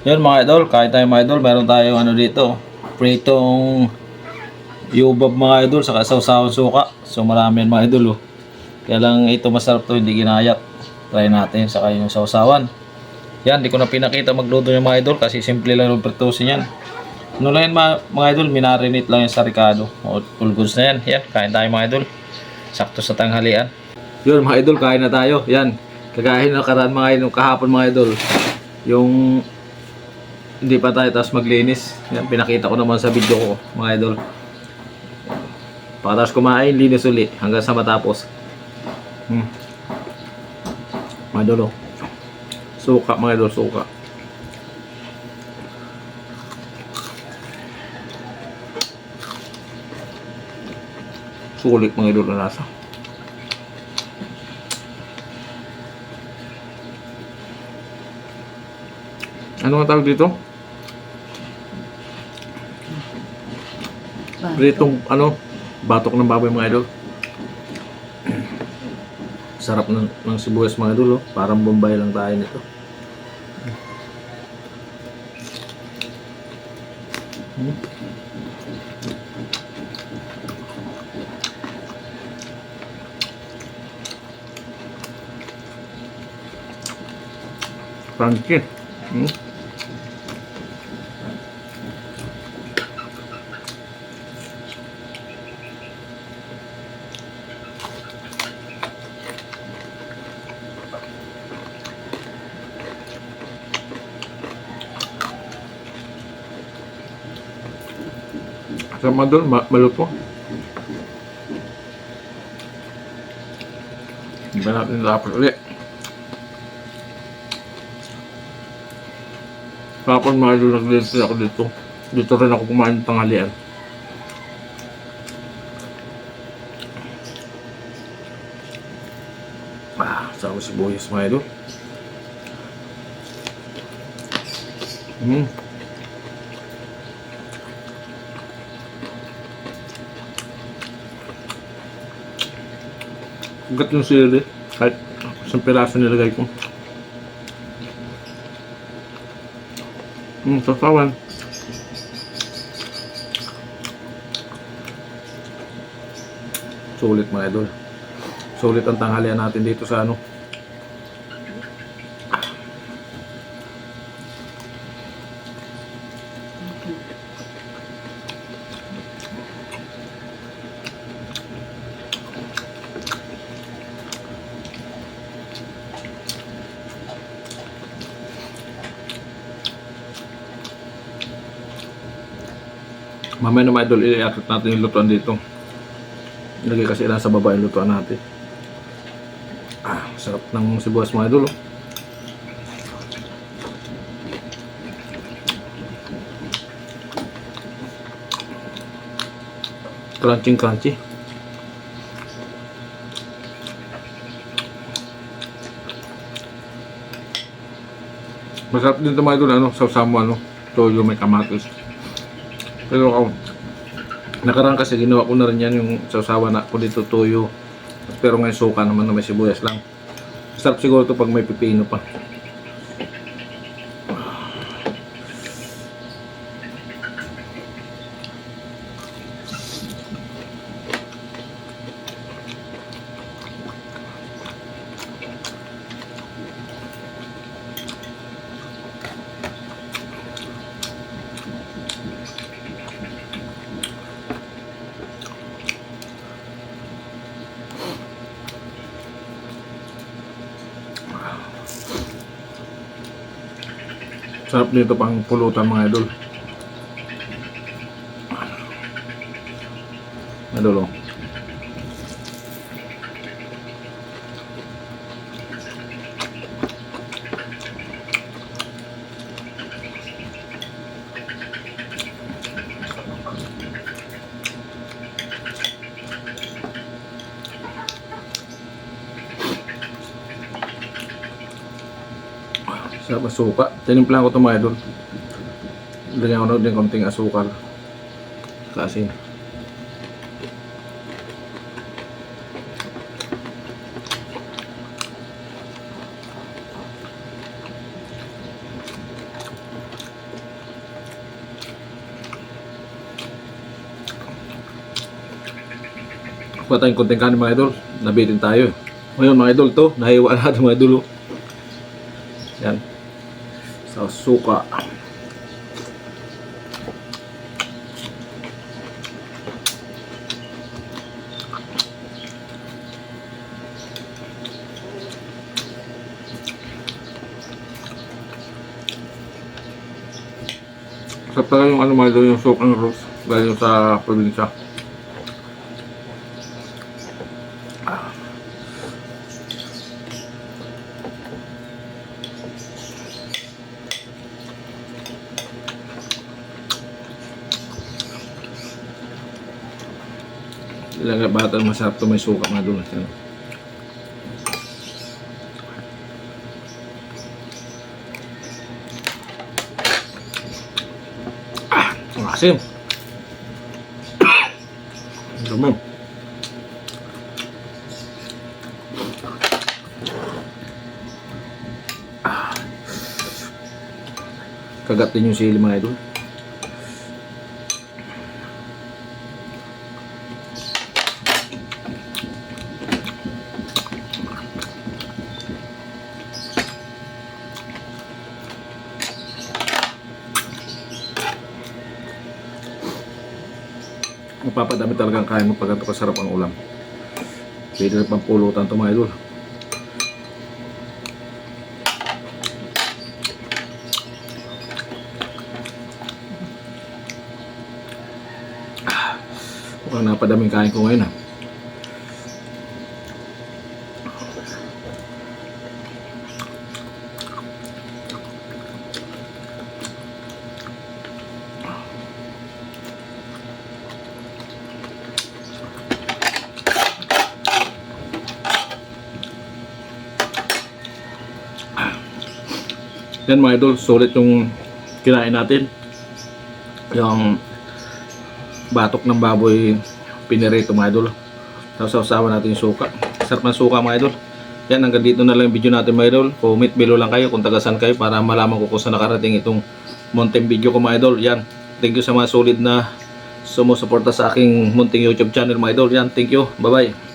Yun mga idol, kahit tayo mga idol, meron tayong ano dito, pritong yubab mga idol, saka sawsawang suka. So marami yan mga idol oh. Kaya lang ito masarap to, hindi ginayat. Try natin, saka yung sawsawan. Yan, di ko na pinakita magluto yung mga idol kasi simple lang yung pritusin yan. Ano lang yan mga idol, minarinate lang yan sa ricado. O full goods na yan. Yan, kain tayo mga idol. Sakto sa tanghalian. Yun mga idol, kain na tayo. Yan, kagahin na karaan mga idol, kahapon mga idol. Yung hindi pa tayo tapos maglinis. Yan, pinakita ko naman sa video ko mga idol. Pagkatapos kumain, linis uli hanggang sa matapos. Mga idol oh. Suka mga idol, suka. Sulit mga idol na lasa. Ano ang tawag dito? Pritong ano, batok ng baboy mga idol. Sarap ng sibuyas mga idol oh. Parang Bombay lang tayo nito. Crunchy. Sama doon, maluto. Hindi ba natin dapat ulit? Kapag mga idol, nag-delivery ako dito. Dito rin ako kumain ng tanghalian. Sama sibuyas mga idol. Ugat yung sili. Kahit isang piraso nilagay ko. Sasawan. Sulit mga idol. Sulit ang tanghalian natin dito sa ano. Mamaya na mga idol, i-accept natin yung lutuan dito. Ilagay kasi lang sa baba yung lutuan natin. Sarap ng sibuyas mga idol oh. Crunchy crunchy. Masarap din ito mga idol, ano, sawsamo ano, toyo may kamatis. Pero ako, nakaraan kasi ginawa ko na rin yan yung sawsawa na ko dito toyo. Pero ngayon suka naman na may sibuyas lang. Sarap siguro ito pag may pipino pa. Sarap nito pang pulutan mga idol. Idol oh. Sa suka, tinimplan ko ito mga idol. Lagyan ko na din konting asukal kasi pa tayong konting kanin mga idol. Nabitin tayo. Ngayon mga idol to, nahiwa natin mga idol. Yan. Sa suka. Sarap talaga yung ano mga idol, yung suka ng rose. Galing sa probinsya. Ilagay bata masarap to, may suka mga idol. Ang asim. Dami. Kagat din yung sili mga idol. Mapapadami talagang kain mo pag ito kasarap ang ulam. Pwede na pang pulutan ito mga idol. Mukhang napadaming kain ko ngayon . Yan mga idol, sulit yung kinain natin. Yung batok ng baboy pinirito mga idol. Sausawa natin yung suka. Sarap ng suka mga idol. Yan, hanggang dito na lang yung video natin mga idol. Comment below lang kayo kung tagasan kayo para malaman ko kung saan nakarating itong munting video ko mga idol. Yan, thank you sa mga solid na sumusuporta sa aking munting YouTube channel mga idol. Yan, thank you, bye bye.